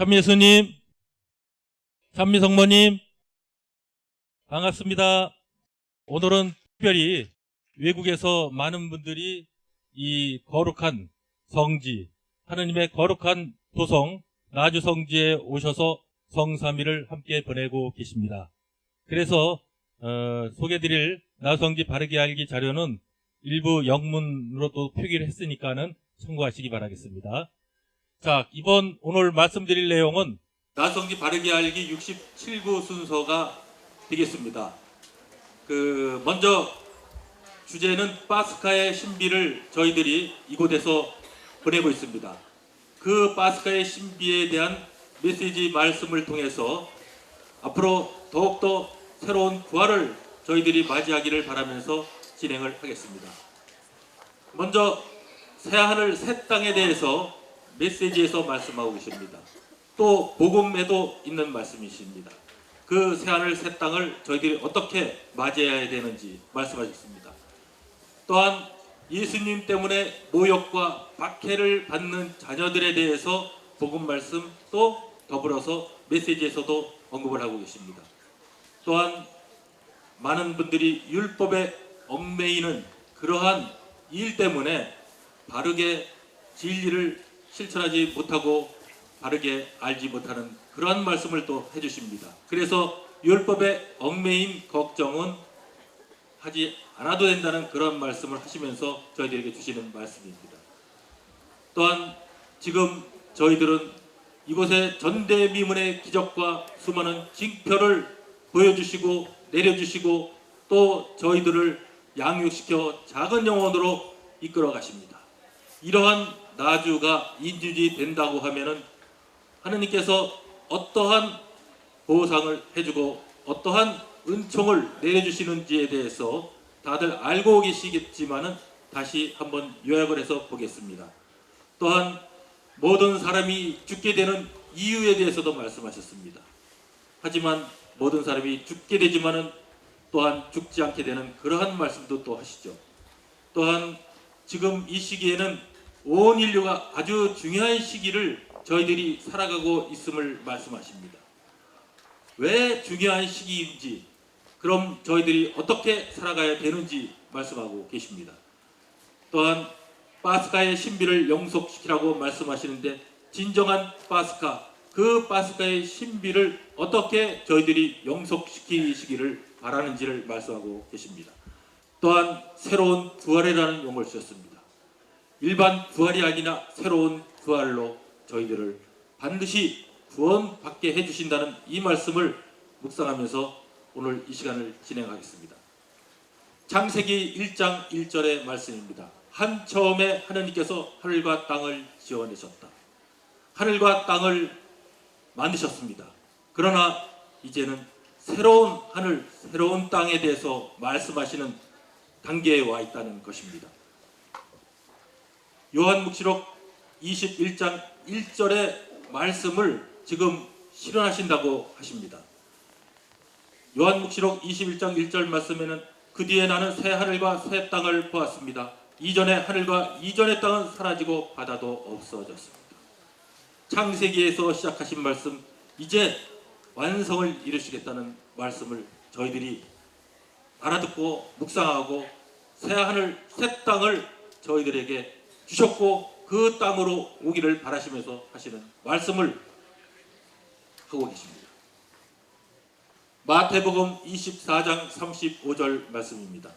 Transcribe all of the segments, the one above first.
참예수님, 참미성모님, 반갑습니다. 오늘은 특별히 외국에서 많은 분들이 이 거룩한 성지, 하느님의 거룩한 도성 나주 성지에 오셔서 성삼위를 함께 보내고 계십니다. 그래서 소개드릴 나주성지 바르게 알기 자료는 일부 영문으로 또 표기를 했으니까는 참고하시기 바라겠습니다. 자, 오늘 말씀드릴 내용은 나주성지 바르게 알기 67구 순서가 되겠습니다. 먼저 주제는 파스카의 신비를 저희들이 이곳에서 보내고 있습니다. 그 파스카의 신비에 대한 메시지 말씀을 통해서 앞으로 더욱더 새로운 부활을 저희들이 맞이하기를 바라면서 진행을 하겠습니다. 먼저 새하늘 새 땅에 대해서 메시지에서 말씀하고 계십니다. 또 복음에도 있는 말씀이십니다. 그 새하늘 새 땅을 저희들이 어떻게 맞이해야 되는지 말씀하셨습니다. 또한 예수님 때문에 모욕과 박해를 받는 자녀들에 대해서 복음 말씀 또 더불어서 메시지에서도 언급을 하고 계십니다. 또한 많은 분들이 율법에 얽매이는 그러한 일 때문에 바르게 진리를 실천하지 못하고 바르게 알지 못하는 그러한 말씀을 또 해주십니다. 그래서 율법에 얽매인 걱정은 하지 않아도 된다는 그런 말씀을 하시면서 저희들에게 주시는 말씀입니다. 또한 지금 저희들은 이곳에 전대미문의 기적과 수많은 징표를 보여주시고 내려주시고 또 저희들을 양육시켜 작은 영혼으로 이끌어 가십니다. 이러한 나주가 인주지 된다고 하면은 하느님께서 어떠한 보상을 해주고 어떠한 은총을 내려주시는지에 대해서 다들 알고 계시겠지만은 다시 한번 요약을 해서 보겠습니다. 또한 모든 사람이 죽게 되는 이유에 대해서도 말씀하셨습니다. 하지만 모든 사람이 죽게 되지만은 또한 죽지 않게 되는 그러한 말씀도 또 하시죠. 또한 지금 이 시기에는 온 인류가 아주 중요한 시기를 저희들이 살아가고 있음을 말씀하십니다. 왜 중요한 시기인지, 그럼 저희들이 어떻게 살아가야 되는지 말씀하고 계십니다. 또한 파스카의 신비를 영속시키라고 말씀하시는데 진정한 파스카, 그 파스카의 신비를 어떻게 저희들이 영속시키시기를 바라는지를 말씀하고 계십니다. 또한 새로운 부활이라는 용어를 쓰셨습니다. 일반 부활이 아니라 새로운 부활로 저희들을 반드시 구원받게 해주신다는 이 말씀을 묵상하면서 오늘 이 시간을 진행하겠습니다. 창세기 1장 1절의 말씀입니다. 한 처음에 하느님께서 하늘과 땅을 지어내셨다. 하늘과 땅을 만드셨습니다. 그러나 이제는 새로운 하늘, 새로운 땅에 대해서 말씀하시는 단계에 와 있다는 것입니다. 요한묵시록 21장 1절의 말씀을 지금 실현하신다고 하십니다. 요한묵시록 21장 1절 말씀에는 그 뒤에 나는 새 하늘과 새 땅을 보았습니다. 이전의 하늘과 이전의 땅은 사라지고 바다도 없어졌습니다. 창세기에서 시작하신 말씀, 이제 완성을 이루시겠다는 말씀을 저희들이 알아듣고 묵상하고 새 하늘 새 땅을 저희들에게 주셨고 그 땅으로 오기를 바라시면서 하시는 말씀을 하고 계십니다. 마태복음 24장 35절 말씀입니다.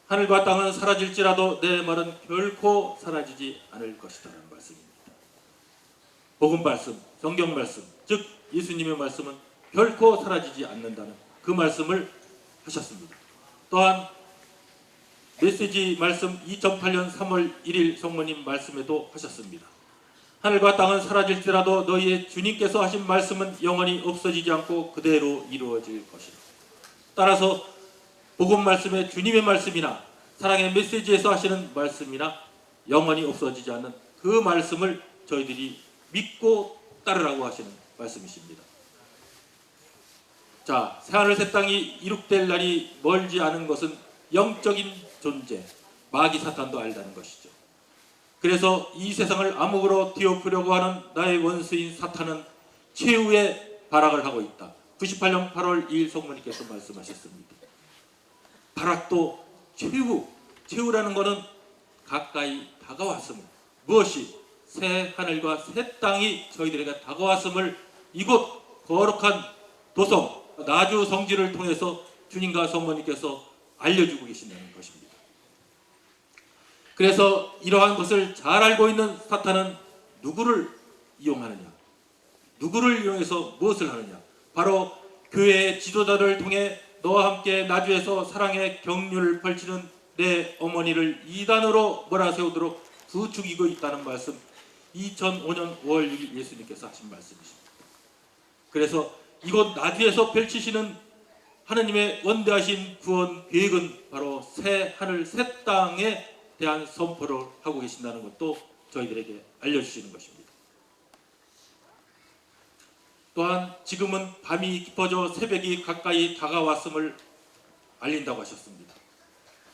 하늘과 땅은 사라질지라도 내 말은 결코 사라지지 않을 것이다 라는 말씀입니다. 복음 말씀, 성경 말씀, 즉 예수님의 말씀은 결코 사라지지 않는다는 그 말씀을 하셨습니다. 또한 메시지 말씀 2008년 3월 1일 성모님 말씀에도 하셨습니다. 하늘과 땅은 사라질지라도 너희의 주님께서 하신 말씀은 영원히 없어지지 않고 그대로 이루어질 것이다. 따라서 복음 말씀에 주님의 말씀이나 사랑의 메시지에서 하시는 말씀이나 영원히 없어지지 않는 그 말씀을 저희들이 믿고 따르라고 하시는 말씀이십니다. 자, 새하늘 새 땅이 이룩될 날이 멀지 않은 것은 영적인 존재, 마귀 사탄도 알다는 것이죠. 그래서 이 세상을 암흑으로 뒤엎으려고 하는 나의 원수인 사탄은 최후의 발악을 하고 있다. 98년 8월 2일 성모님께서 말씀하셨습니다. 발악도 최후라는 것은 가까이 다가왔음을, 무엇이 새 하늘과 새 땅이 저희들에게 다가왔음을 이곳 거룩한 도성 나주 성지를 통해서 주님과 성모님께서 알려주고 계신다는 것입니다. 그래서 이러한 것을 잘 알고 있는 사탄은 누구를 이용하느냐? 누구를 이용해서 무엇을 하느냐? 바로 교회의 지도자를 통해 너와 함께 나주에서 사랑의 경륜을 펼치는 내 어머니를 이단으로 몰아세우도록 부추기고 있다는 말씀, 2005년 5월 6일 예수님께서 하신 말씀이십니다. 그래서 이곳 나주에서 펼치시는 하느님의 원대하신 구원 계획은 바로 새 하늘 새 땅에 대한 선포를 하고 계신다는 것도 저희들에게 알려주시는 것입니다. 또한 지금은 밤이 깊어져 새벽이 가까이 다가왔음을 알린다고 하셨습니다.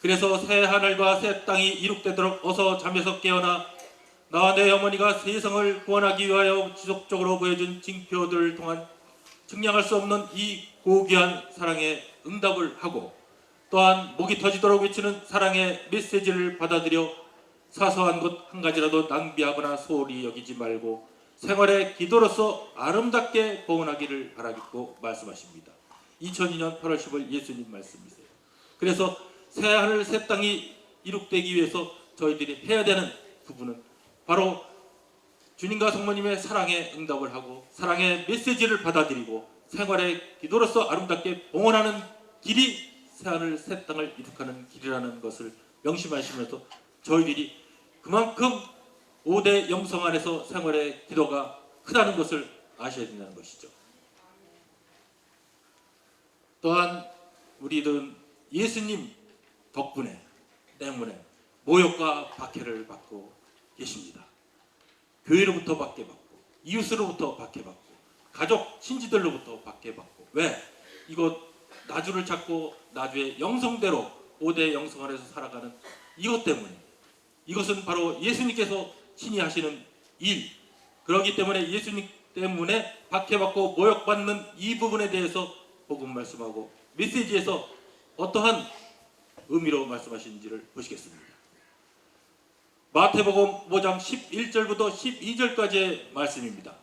그래서 새 하늘과 새 땅이 이룩되도록 어서 잠에서 깨어나 나와 내 어머니가 세상을 구원하기 위하여 지속적으로 보여준 징표들을 통한 측량할 수 없는 이 고귀한 사랑의 응답을 하고, 또한 목이 터지도록 외치는 사랑의 메시지를 받아들여 사소한 것 한 가지라도 낭비하거나 소홀히 여기지 말고 생활의 기도로서 아름답게 봉헌하기를 바라겠고 말씀하십니다. 2002년 8월 10일 예수님 말씀이세요. 그래서 새 하늘 새 땅이 이룩되기 위해서 저희들이 해야 되는 부분은 바로 주님과 성모님의 사랑에 응답을 하고 사랑의 메시지를 받아들이고 생활의 기도로서 아름답게 봉헌하는 길이 새 하늘 새 땅을 이룩하는 길이라는 것을 명심하시면서 저희들이 그만큼 5대 영성 안에서 생활의 기도가 크다는 것을 아셔야 된다는 것이죠. 또한 우리들은 예수님 덕분에 때문에 모욕과 박해를 받고 계십니다. 교회로부터 박해받고 이웃으로부터 박해받고 가족 친지들로부터 박해받고, 왜? 이곳 나주를 찾고 나주의 영성대로 5대 영성 안에서 살아가는 이것 때문에, 이것은 바로 예수님께서 친히 하시는 일, 그렇기 때문에 예수님 때문에 박해받고 모욕받는 이 부분에 대해서 복음 말씀하고 메시지에서 어떠한 의미로 말씀하시는지를 보시겠습니다. 마태복음 5장 11절부터 12절까지의 말씀입니다.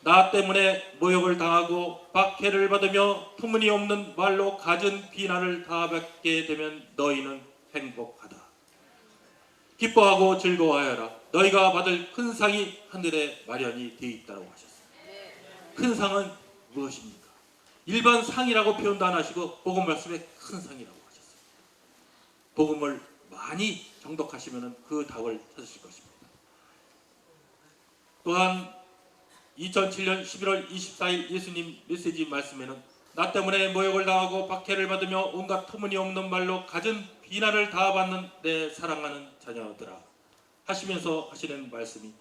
나 때문에 모욕을 당하고 박해를 받으며 터무니없는 말로 갖은 비난을 다 받게 되면 너희는 행복하다. 기뻐하고 즐거워하여라. 너희가 받을 큰 상이 하늘에 마련이 되어 있다고 하셨습니다. 큰 상은 무엇입니까? 일반 상이라고 표현도 안 하시고 복음 말씀에 큰 상이라고 하셨습니다. 복음을 많이 정독하시면 그 답을 찾으실 것입니다. 또한 2007년 11월 24일 예수님 메시지 말씀에는 나 때문에 모욕을 당하고 박해를 받으며 온갖 터무니없는 말로 갖은 비난을 다 받는 내 사랑하는 자녀들아 하시면서 하시는 말씀이,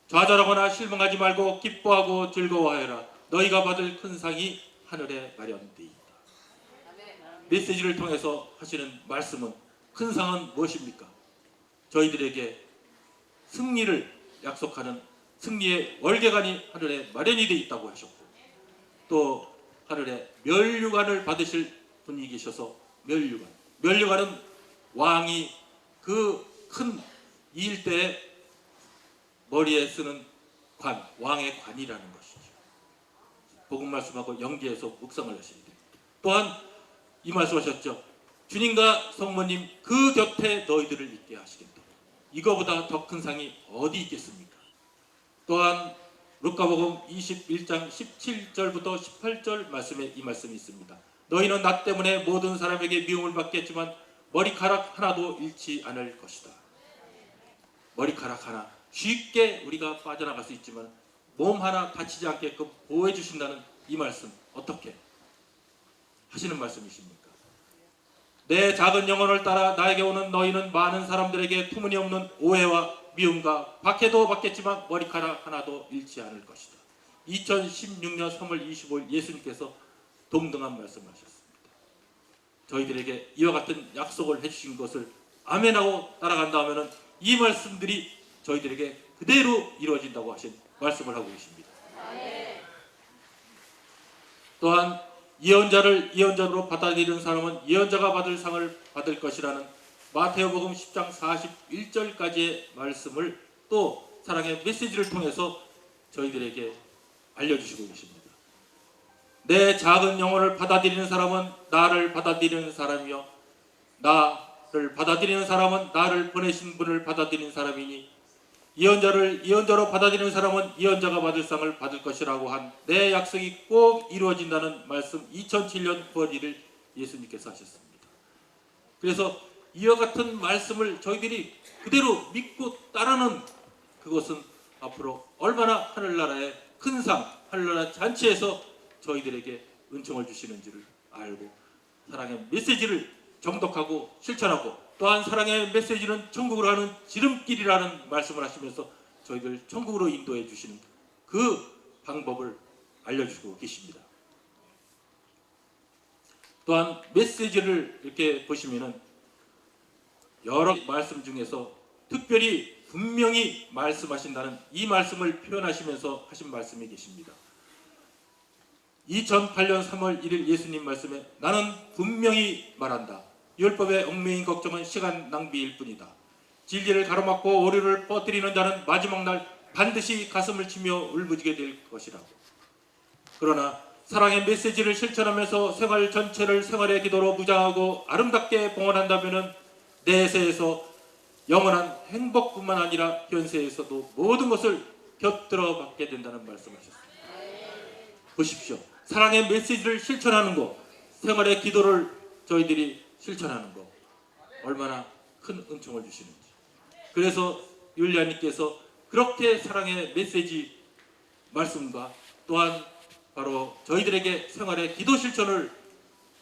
좌절하거나 실망하지 말고 기뻐하고 즐거워하여라. 너희가 받을 큰 상이 하늘에 마련되어 있다. 메시지를 통해서 하시는 말씀은, 큰 상은 무엇입니까? 저희들에게 승리를 약속하는 승리의 월계관이 하늘에 마련이 되어 있다고 하셨고, 또 하늘에 면류관을 받으실 분이 계셔서 면류관은 왕이 그 큰 일대에 머리에 쓰는 관, 왕의 관이라는 것이죠. 복음 말씀하고 연계해서 묵상을 하셔야 됩니다. 또한 이 말씀하셨죠. 주님과 성모님 그 곁에 너희들을 있게 하시겠다. 이거보다 더 큰 상이 어디 있겠습니까? 또한 루카복음 21장 17절부터 18절 말씀에 이 말씀이 있습니다. 너희는 나 때문에 모든 사람에게 미움을 받겠지만 머리카락 하나도 잃지 않을 것이다. 머리카락 하나 쉽게 우리가 빠져나갈 수 있지만 몸 하나 다치지 않게끔 보호해 주신다는 이 말씀, 어떻게 하시는 말씀이십니까? 내 작은 영혼을 따라 나에게 오는 너희는 많은 사람들에게 터무니없는 오해와 미움과 박해도 받겠지만 머리카락 하나도 잃지 않을 것이다. 2016년 3월 25일 예수님께서 동등한 말씀하셨습니다. 저희들에게 이와 같은 약속을 해주신 것을 아멘하고 따라간다 하면 이 말씀들이 저희들에게 그대로 이루어진다고 하신 말씀을 하고 계십니다. 또한 예언자를 예언자로 받아들이는 사람은 예언자가 받을 상을 받을 것이라는 마태복음 10장 41절까지의 말씀을 또 사랑의 메시지를 통해서 저희들에게 알려주시고 계십니다. 내 작은 영혼을 받아들이는 사람은 나를 받아들이는 사람이요, 나를 받아들이는 사람은 나를 보내신 분을 받아들이는 사람이니, 예언자를 예언자로 받아들이는 사람은 예언자가 받을 상을 받을 것이라고 한 내 약속이 꼭 이루어진다는 말씀, 2007년 9월 1일 예수님께서 하셨습니다. 그래서 이와 같은 말씀을 저희들이 그대로 믿고 따르는 그것은 앞으로 얼마나 하늘나라의 큰 상, 하늘나라 잔치에서 저희들에게 은총을 주시는지를 알고 사랑의 메시지를 정독하고 실천하고, 또한 사랑의 메시지는 천국으로 가는 지름길이라는 말씀을 하시면서 저희들 천국으로 인도해 주시는 그 방법을 알려주시고 계십니다. 또한 메시지를 이렇게 보시면은 여러 말씀 중에서 특별히 분명히 말씀하신다는 이 말씀을 표현하시면서 하신 말씀이 계십니다. 2008년 3월 1일 예수님 말씀에 나는 분명히 말한다. 율법의 얽매인 걱정은 시간 낭비일 뿐이다. 진리를 가로막고 오류를 퍼뜨리는 자는 마지막 날 반드시 가슴을 치며 울부짖게 될 것이라고. 그러나 사랑의 메시지를 실천하면서 생활 전체를 생활의 기도로 무장하고 아름답게 봉헌한다면 내세에서 영원한 행복뿐만 아니라 현세에서도 모든 것을 곁들어 받게 된다는 말씀하셨습니다. 보십시오. 사랑의 메시지를 실천하는 것, 생활의 기도를 저희들이 실천하는 것, 얼마나 큰 은총을 주시는지. 그래서 율리아님께서 그렇게 사랑의 메시지 말씀과 또한 바로 저희들에게 생활의 기도 실천을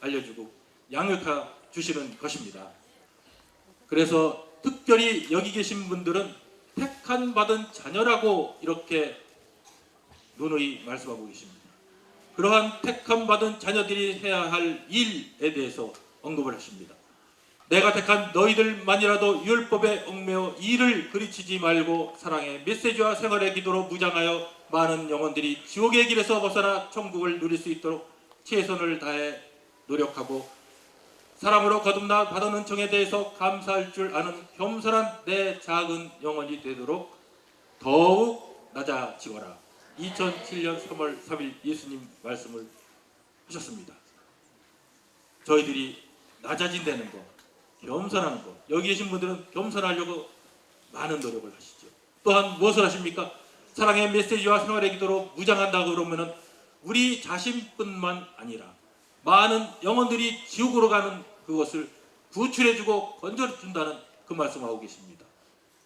알려주고 양육해 주시는 것입니다. 그래서 특별히 여기 계신 분들은 택한 받은 자녀라고 이렇게 누누이 말씀하고 계십니다. 그러한 택함 받은 자녀들이 해야 할 일에 대해서 언급을 하십니다. 내가 택한 너희들만이라도 율법에 얽매여 이를 그리치지 말고 사랑의 메시지와 생활의 기도로 무장하여 많은 영혼들이 지옥의 길에서 벗어나 천국을 누릴 수 있도록 최선을 다해 노력하고 사람으로 거듭나 받은 은총에 대해서 감사할 줄 아는 겸손한 내 작은 영혼이 되도록 더욱 낮아지거라. 2007년 3월 3일 예수님 말씀을 하셨습니다. 저희들이 낮아진다는 것, 겸손하는 것, 여기 계신 분들은 겸손하려고 많은 노력을 하시죠. 또한 무엇을 하십니까? 사랑의 메시지와 생활의 기도로 무장한다고 그러면은 우리 자신뿐만 아니라 많은 영혼들이 지옥으로 가는 그것을 구출해주고 건져준다는 그 말씀을 하고 계십니다.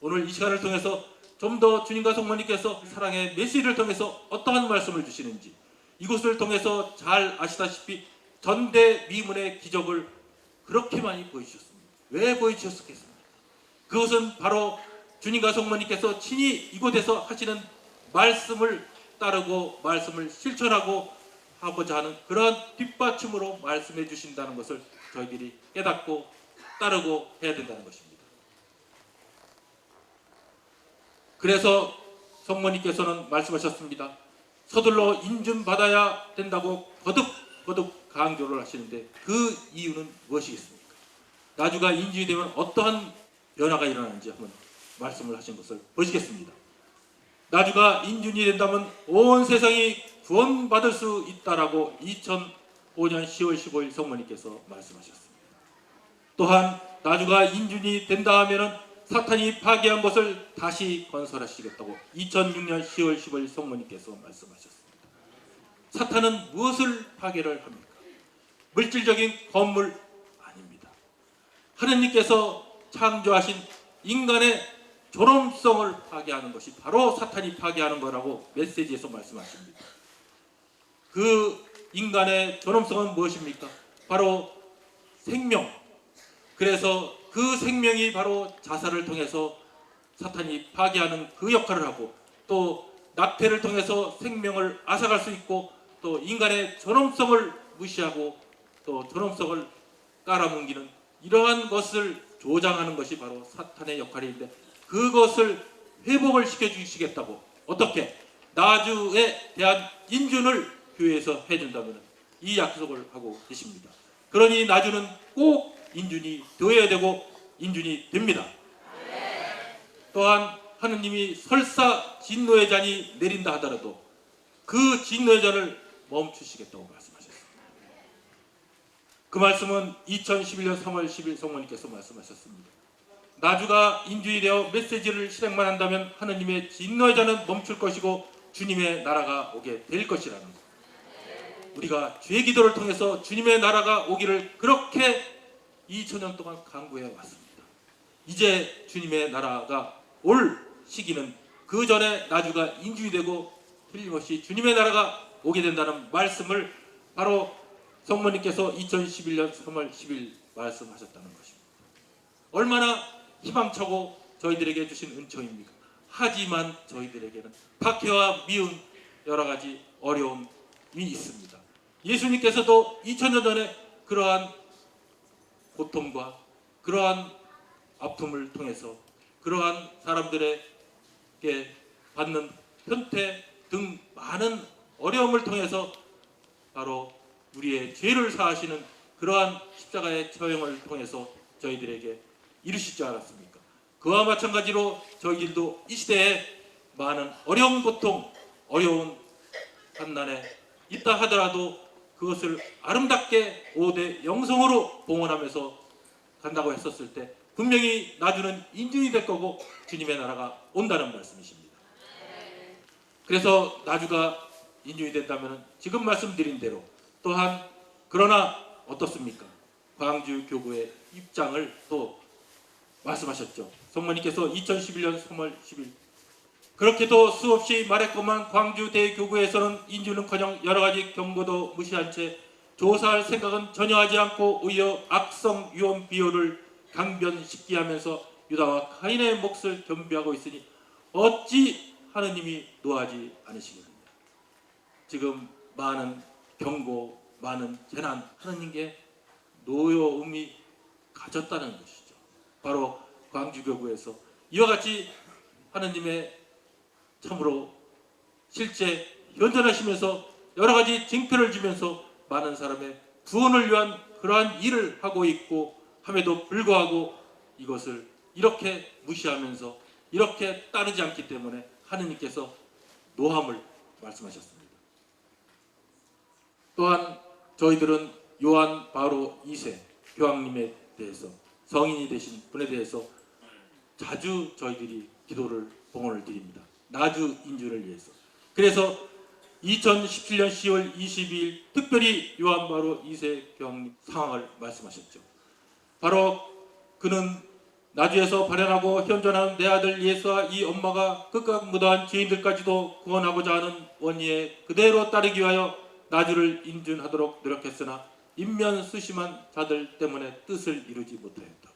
오늘 이 시간을 통해서 좀 더 주님과 성모님께서 사랑의 메시지를 통해서 어떠한 말씀을 주시는지 이것을 통해서 잘 아시다시피 전대미문의 기적을 그렇게 많이 보여주셨습니다. 왜 보여주셨겠습니까? 그것은 바로 주님과 성모님께서 친히 이곳에서 하시는 말씀을 따르고 말씀을 실천하고 하고자 하는 그런 뒷받침으로 말씀해 주신다는 것을 저희들이 깨닫고 따르고 해야 된다는 것입니다. 그래서 성모님께서는 말씀하셨습니다. 서둘러 인준받아야 된다고 거듭 강조를 하시는데 그 이유는 무엇이겠습니까? 나주가 인준이 되면 어떠한 변화가 일어나는지 한번 말씀을 하신 것을 보시겠습니다. 나주가 인준이 된다면 온 세상이 구원받을 수 있다라고 2005년 10월 15일 성모님께서 말씀하셨습니다. 또한 나주가 인준이 된다 하면은 사탄이 파괴한 것을 다시 건설하시겠다고 2006년 10월 15일 성모님께서 말씀하셨습니다. 사탄은 무엇을 파괴를 합니까? 물질적인 건물 아닙니다. 하느님께서 창조하신 인간의 존엄성을 파괴하는 것이 바로 사탄이 파괴하는 거라고 메시지에서 말씀하십니다. 그 인간의 존엄성은 무엇입니까? 바로 생명. 그래서 그 생명이 바로 자살을 통해서 사탄이 파괴하는 그 역할을 하고 또 낙태를 통해서 생명을 앗아갈 수 있고 또 인간의 존엄성을 무시하고 또 존엄성을 깔아뭉기는 이러한 것을 조장하는 것이 바로 사탄의 역할인데 그것을 회복을 시켜주시겠다고 어떻게 나주에 대한 인준을 교회에서 해준다면 이 약속을 하고 계십니다. 그러니 나주는 꼭 인준이 되어야 되고 인준이 됩니다. 또한 하느님이 설사 진노의 잔이 내린다 하더라도 그 진노의 잔을 멈추시겠다고 말씀하셨습니다. 그 말씀은 2011년 3월 10일 성모님께서 말씀하셨습니다. 나주가 인준이 되어 메시지를 실행만 한다면 하느님의 진노의 잔은 멈출 것이고 주님의 나라가 오게 될 것이라는 것. 우리가 주의 기도를 통해서 주님의 나라가 오기를 그렇게 2000년 동안 간구해 왔습니다. 이제 주님의 나라가 올 시기는 그 전에 나주가 인준이 되고 틀림없이 주님의 나라가 오게 된다는 말씀을 바로 성모님께서 2011년 3월 10일 말씀하셨다는 것입니다. 얼마나 희망차고 저희들에게 주신 은총입니까? 하지만 저희들에게는 박해와 미움 여러 가지 어려움이 있습니다. 예수님께서도 2000년 전에 그러한 고통과 그러한 아픔을 통해서 그러한 사람들에게 받는 편태 등 많은 어려움을 통해서 바로 우리의 죄를 사하시는 그러한 십자가의 처형을 통해서 저희들에게 이루실 줄 알았습니까? 그와 마찬가지로 저희들도 이 시대에 많은 어려운 고통, 어려운 환난에 있다 하더라도 그것을 아름답게 5대 영성으로 봉헌하면서 간다고 했었을 때 분명히 나주는 인준이 될 거고 주님의 나라가 온다는 말씀이십니다. 그래서 나주가 인준이 된다면 지금 말씀드린 대로 또한 그러나 어떻습니까? 광주 교구의 입장을 또 말씀하셨죠. 성모님께서 2011년 3월 10일 그렇게도 수없이 말했건만 광주 대교구에서는 인준은커녕 여러 가지 경고도 무시한 채 조사할 생각은 전혀 하지 않고 오히려 악성 유언 비호를 강변식기 하면서 유다와 가인의 몫을 겸비하고 있으니 어찌 하느님이 노하지 않으시겠느냐. 지금 많은 경고, 많은 재난 하느님께 노여움이 가졌다는 것이죠. 바로 광주교구에서 이와 같이 하느님의 참으로 실제 현존하시면서 여러 가지 징표를 주면서 많은 사람의 구원을 위한 그러한 일을 하고 있고 함에도 불구하고 이것을 이렇게 무시하면서 이렇게 따르지 않기 때문에 하느님께서 노함을 말씀하셨습니다. 또한 저희들은 요한 바로 2세 교황님에 대해서 성인이 되신 분에 대해서 자주 저희들이 기도를 봉헌을 드립니다. 나주 인준을 위해서. 그래서 2017년 10월 22일 특별히 요한 바로 2세 교황님 상황을 말씀하셨죠. 바로 그는 나주에서 발현하고 현존하는 내 아들 예수와 이 엄마가 극각 무도한 죄인들까지도 구원하고자 하는 원리에 그대로 따르기 위하여 나주를 인준하도록 노력했으나 인면수심한 자들 때문에 뜻을 이루지 못하였다.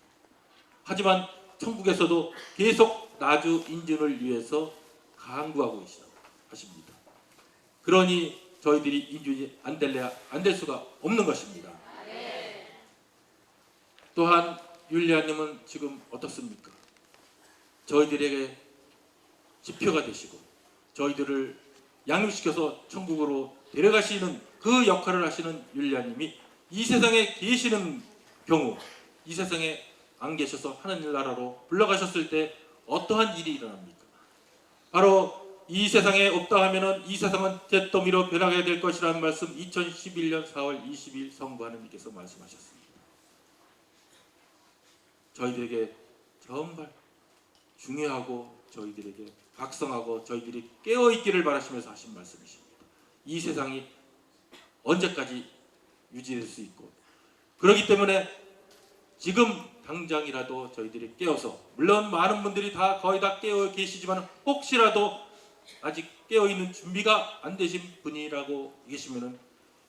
하지만 천국에서도 계속 나주 인준을 위해서 간구하고 계시다고 하십니다. 그러니 저희들이 인준이 안 될래야 안 될 수가 없는 것입니다. 또한 율리아님은 지금 어떻습니까? 저희들에게 지표가 되시고 저희들을 양육시켜서 천국으로 데려가시는 그 역할을 하시는 율리아님이 이 세상에 계시는 경우 이 세상에 안 계셔서 하늘나라로 불러가셨을 때 어떠한 일이 일어납니까? 바로 이 세상에 없다 하면은 이 세상은 잿더미로 변하게 될 것이라는 말씀 2011년 4월 20일 성부 하느님께서 말씀하셨습니다. 저희들에게 정말 중요하고 저희들에게 각성하고 저희들이 깨어있기를 바라시면서 하신 말씀이십니다. 이 세상이 언제까지 유지될 수 있고 그렇기 때문에 지금 당장이라도 저희들이 깨어서 물론 많은 분들이 다 거의 다 깨어 계시지만 혹시라도 아직 깨어있는 준비가 안 되신 분이라고 계시면은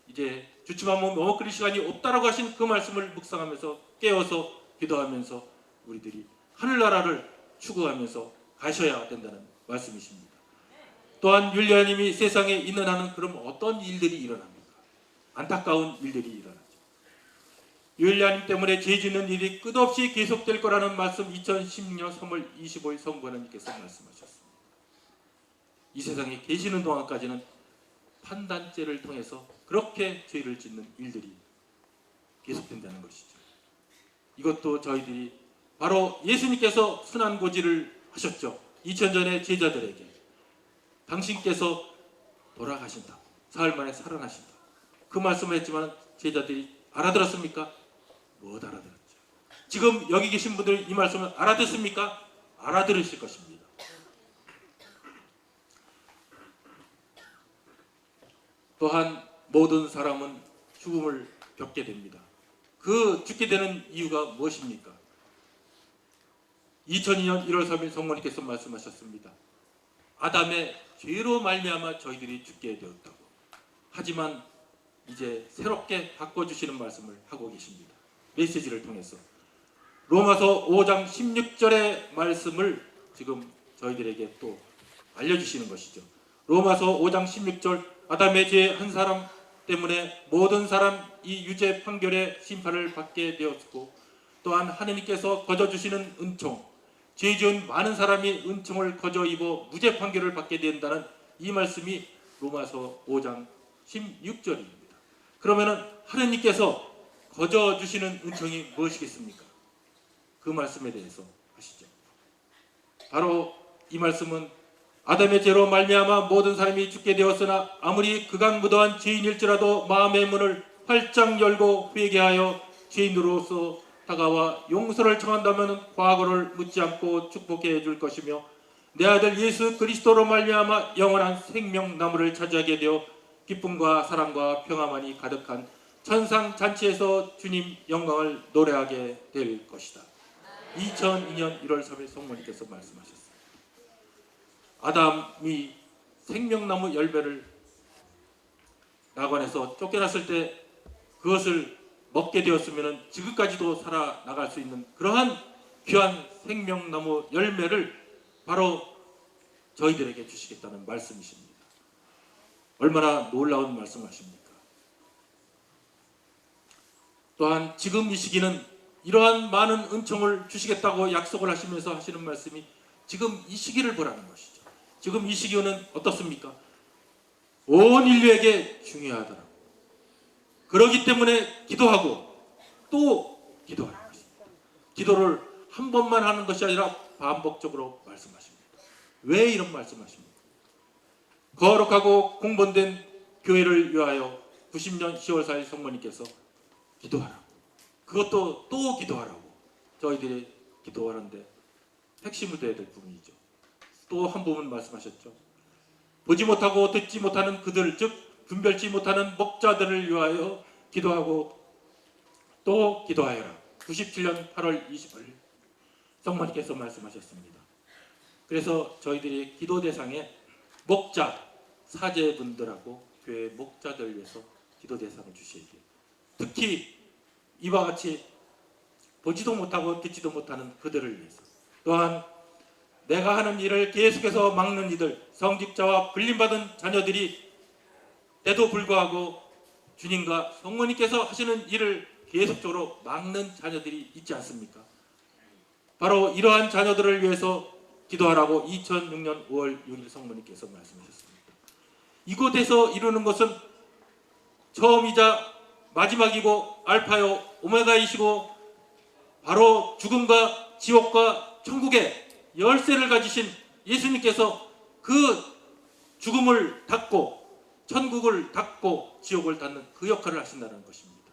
이제 주춤하면 머뭇거릴 시간이 없다라고 하신 그 말씀을 묵상하면서 깨어서 기도하면서 우리들이 하늘나라를 추구하면서 가셔야 된다는 말씀이십니다. 또한 율리아님이 세상에 있는 한은 그럼 어떤 일들이 일어납니까? 안타까운 일들이 일어나죠. 율리아님 때문에 죄 짓는 일이 끝없이 계속될 거라는 말씀 2016년 3월 25일 성부 하나님께서 말씀하셨습니다. 이 세상에 계시는 동안까지는 판단죄를 통해서 그렇게 죄를 짓는 일들이 계속된다는 것이죠. 이것도 저희들이 바로 예수님께서 순환고지를 하셨죠. 2000전의 제자들에게 당신께서 돌아가신다, 사흘 만에 살아나신다, 그 말씀을 했지만 제자들이 알아들었습니까? 못 알아들었죠. 지금 여기 계신 분들 이 말씀을 알아듣습니까? 알아들으실 것입니다. 또한 모든 사람은 죽음을 겪게 됩니다. 그 죽게 되는 이유가 무엇입니까? 2002년 1월 3일 성모님께서 말씀하셨습니다. 아담의 죄로 말미암아 저희들이 죽게 되었다고. 하지만 이제 새롭게 바꿔주시는 말씀을 하고 계십니다. 메시지를 통해서 로마서 5장 16절의 말씀을 지금 저희들에게 또 알려주시는 것이죠. 로마서 5장 16절, 아담의 죄 한 사람 때문에 모든 사람이 유죄 판결의 심판을 받게 되었고, 또한 하느님께서 거저 주시는 은총, 죄 지은 많은 사람이 은총을 거저 입어 무죄 판결을 받게 된다는 이 말씀이 로마서 5장 16절입니다. 그러면은 하느님께서 거저 주시는 은총이 무엇이겠습니까? 그 말씀에 대해서 아시죠? 바로 이 말씀은 아담의 죄로 말미암아 모든 사람이 죽게 되었으나 아무리 극악무도한 죄인일지라도 마음의 문을 활짝 열고 회개하여 죄인으로서 다가와 용서를 청한다면 과거를 묻지 않고 축복해 줄 것이며 내 아들 예수 그리스도로 말미암아 영원한 생명나무를 차지하게 되어 기쁨과 사랑과 평화만이 가득한 천상잔치에서 주님 영광을 노래하게 될 것이다. 2002년 1월 3일 성모님께서 말씀하셨습니다. 아담이 생명나무 열매를 낙원에서 쫓겨났을 때 그것을 먹게 되었으면 지금까지도 살아나갈 수 있는 그러한 귀한 생명나무 열매를 바로 저희들에게 주시겠다는 말씀이십니다. 얼마나 놀라운 말씀하십니까? 또한 지금 이 시기는 이러한 많은 은총을 주시겠다고 약속을 하시면서 하시는 말씀이 지금 이 시기를 보라는 것이죠. 지금 이 시기는 어떻습니까? 온 인류에게 중요하더라고. 그러기 때문에 기도하고 또 기도하는 것입니다. 기도를 한 번만 하는 것이 아니라 반복적으로 말씀하십니다. 왜 이런 말씀하십니까? 거룩하고 공본된 교회를 위하여 90년 10월 4일 성모님께서 기도하라고, 그것도 또 기도하라고 저희들이 기도하는데 핵심을 둬야 될 부분이죠. 또 한 부분 말씀하셨죠. 보지 못하고 듣지 못하는 그들, 즉 분별치 못하는 목자들을 위하여 기도하고 또 기도하여라. 97년 8월 20일 성모님께서 말씀하셨습니다. 그래서 저희들이 기도 대상에 목자, 사제분들하고 교회 목자들을 위해서 기도 대상을 주셔야 돼요. 특히 이와 같이 보지도 못하고 듣지도 못하는 그들을 위해서, 또한 내가 하는 일을 계속해서 막는 이들, 성직자와 불림받은 자녀들이 때도 불구하고 주님과 성모님께서 하시는 일을 계속적으로 막는 자녀들이 있지 않습니까? 바로 이러한 자녀들을 위해서 기도하라고 2006년 5월 6일 성모님께서 말씀하셨습니다. 이곳에서 이루는 것은 처음이자 마지막이고 알파요 오메가이시고 바로 죽음과 지옥과 천국의 열쇠를 가지신 예수님께서 그 죽음을 닫고 천국을 닫고 지옥을 닫는 그 역할을 하신다는 것입니다.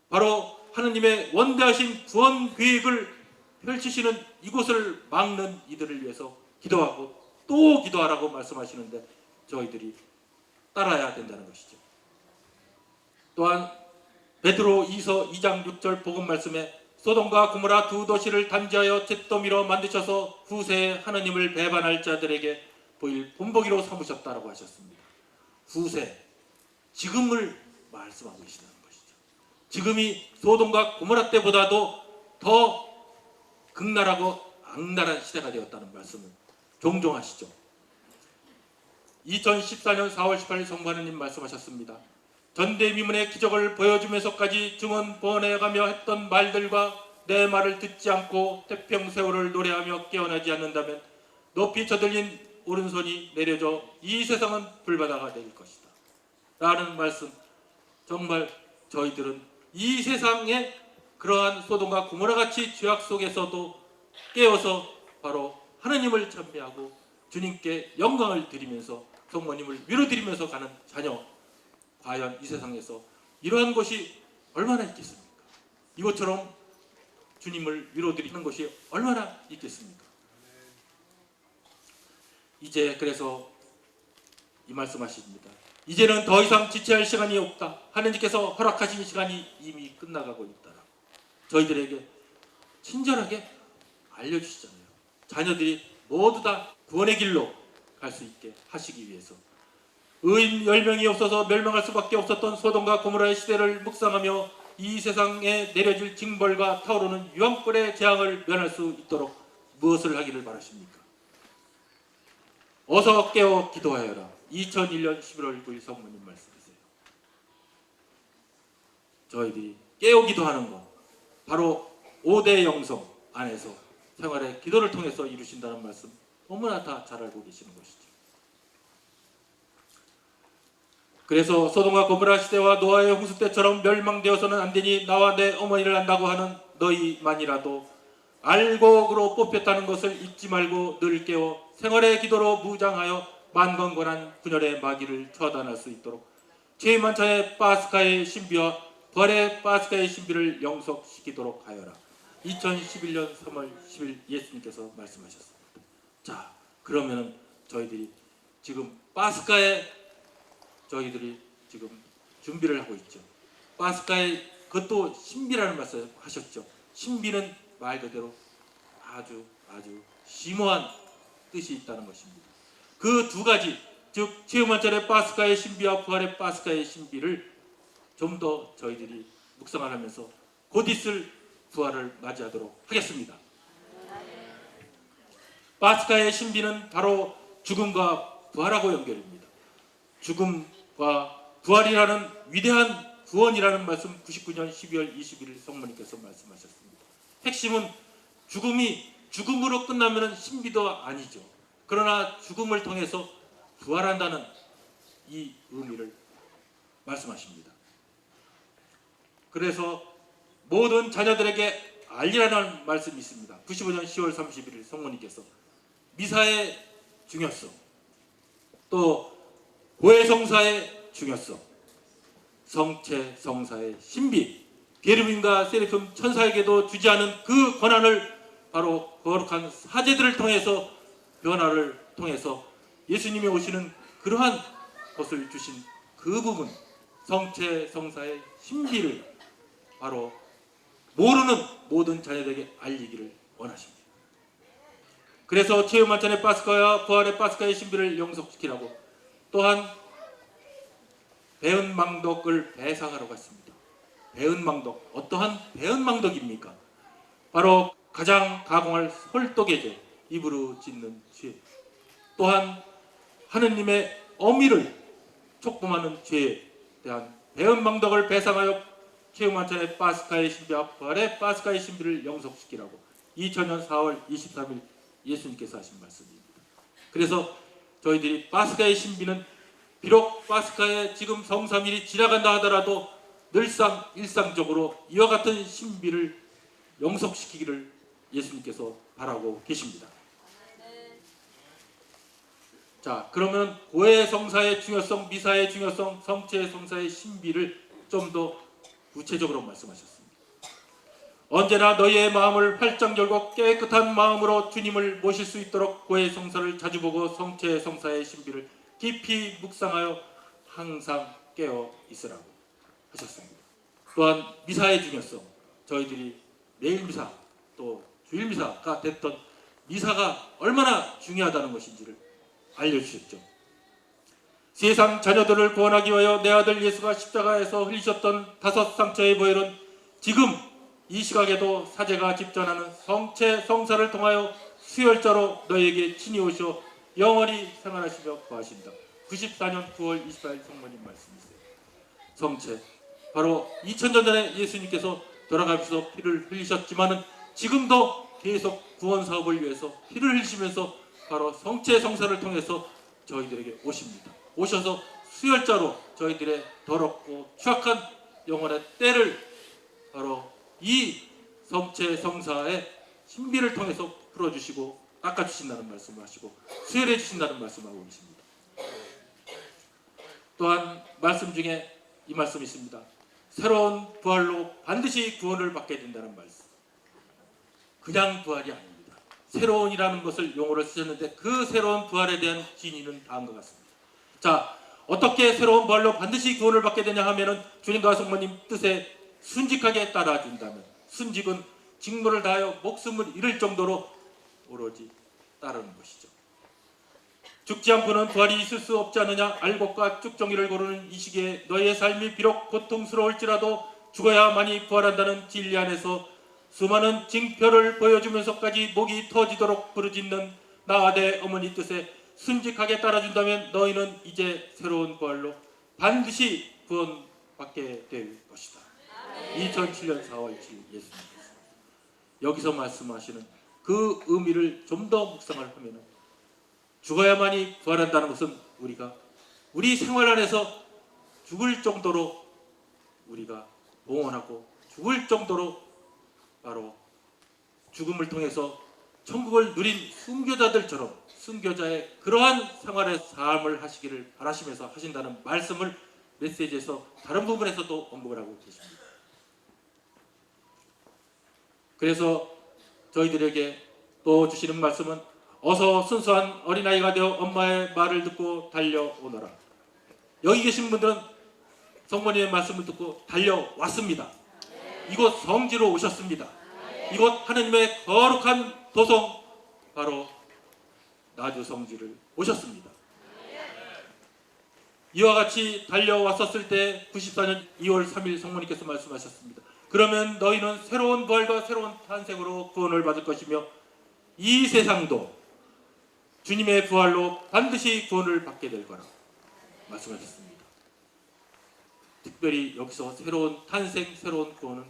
바로 하느님의 원대하신 구원 계획을 펼치시는 이곳을 막는 이들을 위해서 기도하고 또 기도하라고 말씀하시는데 저희들이 따라야 된다는 것이죠. 또한 베드로 2서 2장 6절 복음 말씀에 소돔과 고모라 두 도시를 단지하여 잿더미로 만드셔서 후세에 하느님을 배반할 자들에게 보일 본보기로 삼으셨다라고 하셨습니다. 후세, 지금을 말씀하고 계시다는 것이죠. 지금이 소돔과 고모라 때보다도 더 극날하고 악랄한 시대가 되었다는 말씀을 종종 하시죠. 2014년 4월 18일 성부 하느님 말씀하셨습니다. 전대미문의 기적을 보여주면서까지 주문 번해가며 했던 말들과 내 말을 듣지 않고 태평세월을 노래하며 깨어나지 않는다면 높이 저들린 오른손이 내려져 이 세상은 불바다가 될 것이다 라는 말씀, 정말 저희들은 이 세상에 그러한 소돔과 고모라 같이 죄악 속에서도 깨어서 바로 하느님을 찬미하고 주님께 영광을 드리면서 성모님을 위로드리면서 가는 자녀, 과연 이 세상에서 이러한 것이 얼마나 있겠습니까? 이것처럼 주님을 위로드리는 것이 얼마나 있겠습니까? 이제 그래서 이 말씀하십니다. 이제는 더 이상 지체할 시간이 없다. 하느님께서 허락하신 시간이 이미 끝나가고 있다. 저희들에게 친절하게 알려주시잖아요. 자녀들이 모두 다 구원의 길로 갈 수 있게 하시기 위해서. 의인 10명이 없어서 멸망할 수밖에 없었던 소돔과 고모라의 시대를 묵상하며 이 세상에 내려질 징벌과 타오르는 유황불의 재앙을 면할 수 있도록 무엇을 하기를 바라십니까? 어서 깨어 기도하여라. 2001년 11월 9일 성모님 말씀이세요. 저희들이 깨어 기도하는 것, 바로 5대 영성 안에서 생활의 기도를 통해서 이루신다는 말씀 너무나 다 잘 알고 계시는 것이죠. 그래서 소돔과 고모라 시대와 노아의 홍수 때처럼 멸망되어서는 안 되니 나와 내 어머니를 안다고 하는 너희만이라도 알곡으로 뽑혔다는 것을 잊지 말고 늘 깨워 생활의 기도로 무장하여 만건건한 분열의 마귀를 처단할 수 있도록 제2만차의 파스카의 신비와 부활의 파스카의 신비를 영속시키도록 하여라. 2011년 3월 10일 예수님께서 말씀하셨습니다. 자, 그러면은 저희들이 지금 파스카에 저희들이 지금 준비를 하고 있죠. 파스카의 그것도 신비라는 말씀을 하셨죠. 신비는 말 그대로 아주 심오한 뜻이 있다는 것입니다. 그 두 가지, 즉 제5만절의 파스카의 신비와 부활의 파스카의 신비를 좀 더 저희들이 묵상을 하면서 곧 있을 부활을 맞이하도록 하겠습니다. 파스카의 신비는 바로 죽음과 부활하고 연결입니다. 죽음과 부활이라는 위대한 구원이라는 말씀 99년 12월 21일 성모님께서 말씀하셨습니다. 핵심은 죽음이 죽음으로 끝나면 신비도 아니죠. 그러나 죽음을 통해서 부활한다는 이 의미를 말씀하십니다. 그래서 모든 자녀들에게 알리라는 말씀이 있습니다. 95년 10월 31일 성모님께서 미사의 중요성, 또 고해성사의 중요성, 성체 성사의 신비, 게르빈과 세르품 천사에게도 주지 않은 그 권한을 바로 거룩한 사제들을 통해서 변화를 통해서 예수님이 오시는 그러한 것을 주신 그 부분, 성체 성사의 신비를 바로 모르는 모든 자녀들에게 알리기를 원하십니다. 그래서 제5만찬의 파스카와 부활의 파스카의 신비를 영속시키라고 또한 배은망덕을 배상하라고 했습니다. 배은망덕, 어떠한 배은망덕입니까? 바로 가장 가공할 홀독의 죄, 입으로 짓는 죄, 또한 하느님의 어미를 촉범하는 죄에 대한 배은망덕을 배상하여 제5만찬의 파스카의 신비와 부활의 파스카의 신비를 영속시키라고 2000년 4월 23일 예수님께서 하신 말씀입니다. 그래서 저희들이 파스카의 신비는 비록 파스카의 지금 성삼일이 지나간다 하더라도 늘상 일상적으로 이와 같은 신비를 영속시키기를 예수님께서 바라고 계십니다. 자, 그러면 고해 성사의 중요성, 미사의 중요성, 성체 성사의 신비를 좀 더 구체적으로 말씀하셨습니다. 언제나 너희의 마음을 활짝 열고 깨끗한 마음으로 주님을 모실 수 있도록 고해 성사를 자주 보고 성체 성사의 신비를 깊이 묵상하여 항상 깨어 있으라고 하셨습니다. 또한 미사의 중요성, 저희들이 매일 미사 또 주일 미사가 됐던 미사가 얼마나 중요하다는 것인지를 알려주셨죠. 세상 자녀들을 구원하기 위하여 내 아들 예수가 십자가에서 흘리셨던 5 상처의 보혈은 지금 이 시각에도 사제가 집전하는 성체 성사를 통하여 수혈자로 너에게 친히 오셔 영원히 생활하시며 구하신다. 94년 9월 24일 성모님 말씀이세요. 성체, 바로 2000년 전에 예수님께서 돌아가면서 피를 흘리셨지만은 지금도 계속 구원 사업을 위해서 피를 흘리시면서 바로 성체 성사를 통해서 저희들에게 오십니다. 오셔서 수혈자로 저희들의 더럽고 추악한 영혼의 때를 바로 이 성체 성사의 신비를 통해서 풀어주시고 닦아주신다는 말씀을 하시고 수혈해 주신다는 말씀을 하고 계십니다. 또한 말씀 중에 이 말씀이 있습니다. 새로운 부활로 반드시 구원을 받게 된다는 말씀. 그냥 부활이 아닙니다. 새로운이라는 것을 용어를 쓰셨는데 그 새로운 부활에 대한 진의는 다음과 같습니다. 자, 어떻게 새로운 부활로 반드시 구원을 받게 되냐 하면은 주님과 성모님 뜻에 순직하게 따라준다면, 순직은 직무를 다하여 목숨을 잃을 정도로 오로지 따르는 것이죠. 죽지 않고는 부활이 있을 수 없지 않느냐. 알곡과 쭉정이를 고르는 이 시기에 너희의 삶이 비록 고통스러울지라도 죽어야만이 부활한다는 진리 안에서 수많은 징표를 보여주면서까지 목이 터지도록 부르짖는 나 아들 어머니 뜻에 순직하게 따라준다면 너희는 이제 새로운 부활로 반드시 구원받게 될 것이다. 2007년 4월 7일 예수님 여기서 말씀하시는 그 의미를 좀 더 묵상을 하면 죽어야만이 부활한다는 것은 우리가 우리 생활 안에서 죽을 정도로 우리가 봉헌하고 죽을 정도로 바로 죽음을 통해서 천국을 누린 순교자들처럼 순교자의 그러한 생활의 삶을 하시기를 바라시면서 하신다는 말씀을 메시지에서 다른 부분에서도 언급을 하고 계십니다. 그래서 저희들에게 또 주시는 말씀은 어서 순수한 어린아이가 되어 엄마의 말을 듣고 달려오너라. 여기 계신 분들은 성모님의 말씀을 듣고 달려왔습니다. 이곳 성지로 오셨습니다. 이곳 하느님의 거룩한 도성 바로 나주 성지를 오셨습니다. 이와 같이 달려왔었을 때 94년 2월 3일 성모님께서 말씀하셨습니다. 그러면 너희는 새로운 부활과 새로운 탄생으로 구원을 받을 것이며 이 세상도 주님의 부활로 반드시 구원을 받게 될 거라 말씀하셨습니다. 특별히 여기서 새로운 탄생, 새로운 구원은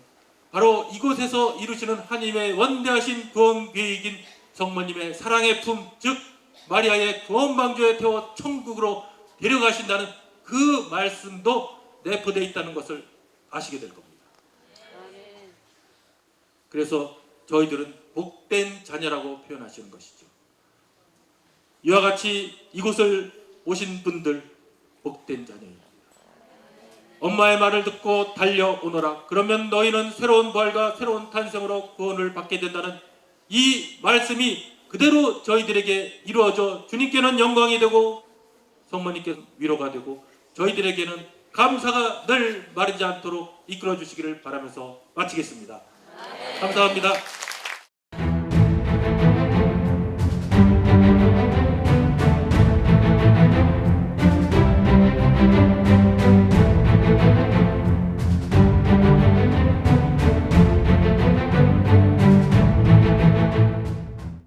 바로 이곳에서 이루시는 하나님의 원대하신 구원 계획인 성모님의 사랑의 품, 즉 마리아의 구원 방주에 태워 천국으로 데려가신다는 그 말씀도 내포되어 있다는 것을 아시게 될 겁니다. 그래서 저희들은 복된 자녀라고 표현하시는 것이죠. 이와 같이 이곳을 오신 분들 복된 자녀입니다. 엄마의 말을 듣고 달려오너라. 그러면 너희는 새로운 부활과 새로운 탄생으로 구원을 받게 된다는 이 말씀이 그대로 저희들에게 이루어져 주님께는 영광이 되고 성모님께 위로가 되고 저희들에게는 감사가 늘 마르지 않도록 이끌어 주시기를 바라면서 마치겠습니다. 감사합니다.